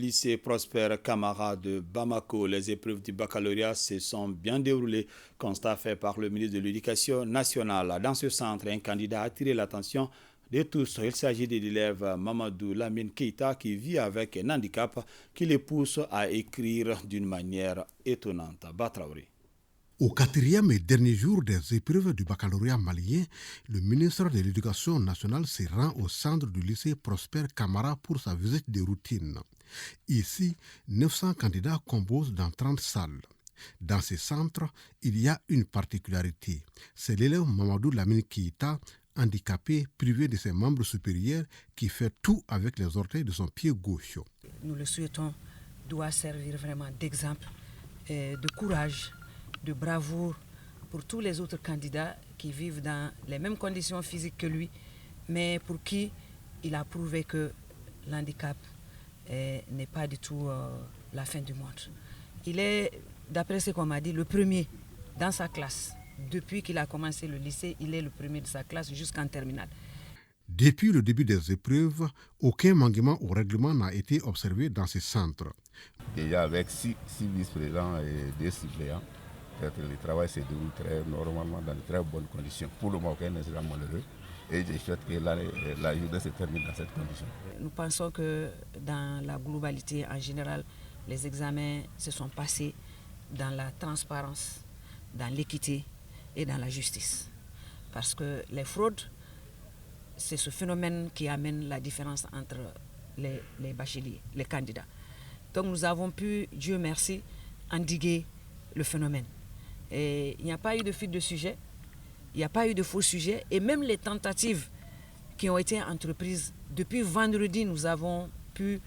lycée Prosper Camara de Bamako. Les épreuves du baccalauréat se sont bien déroulées, constat fait par le ministre de l'Éducation nationale. Dans ce centre, un candidat a attiré l'attention de tous. Il s'agit de l'élève Mamadou Lamine Keita qui vit avec un handicap qui le pousse à écrire d'une manière étonnante. Batraouri. Au quatrième et dernier jour des épreuves du baccalauréat malien, le ministre de l'Éducation nationale se rend au centre du lycée Prosper Camara pour sa visite de routine. Ici, 900 candidats composent dans 30 salles. Dans ce centre, il y a une particularité. C'est l'élève Mamadou Lamine Keita, handicapé, privé de ses membres supérieurs, qui fait tout avec les orteils de son pied gauche. Nous le souhaitons, doit servir vraiment d'exemple, de courage, de bravoure pour tous les autres candidats qui vivent dans les mêmes conditions physiques que lui, mais pour qui il a prouvé que l'handicap n'est pas du tout la fin du monde. Il est, d'après ce qu'on m'a dit, le premier dans sa classe. Depuis qu'il a commencé le lycée, il est le premier de sa classe jusqu'en terminale. Depuis le début des épreuves, aucun manquement au règlement n'a été observé dans ce centre. Déjà avec 6 vice-présidents et 2 suppléants, le travail se déroule très normalement dans de très bonnes conditions. Pour le moment, aucun incident malheureux. Et je souhaite que la journée se termine dans cette condition. Nous pensons que dans la globalité, en général, les examens se sont passés dans la transparence, dans l'équité et dans la justice. Parce que les fraudes, c'est ce phénomène qui amène la différence entre les bacheliers, les candidats. Donc nous avons pu, Dieu merci, endiguer le phénomène. Et il n'y a pas eu de fuite de sujet, il n'y a pas eu de faux sujets, et même les tentatives qui ont été entreprises, depuis vendredi, nous avons pu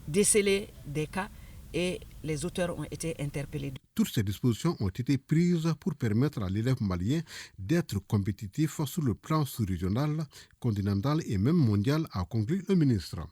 déceler des cas et les auteurs ont été interpellés. Toutes ces dispositions ont été prises pour permettre à l'élève malien d'être compétitif sur le plan sous-régional, continental et même mondial, a conclu le ministre.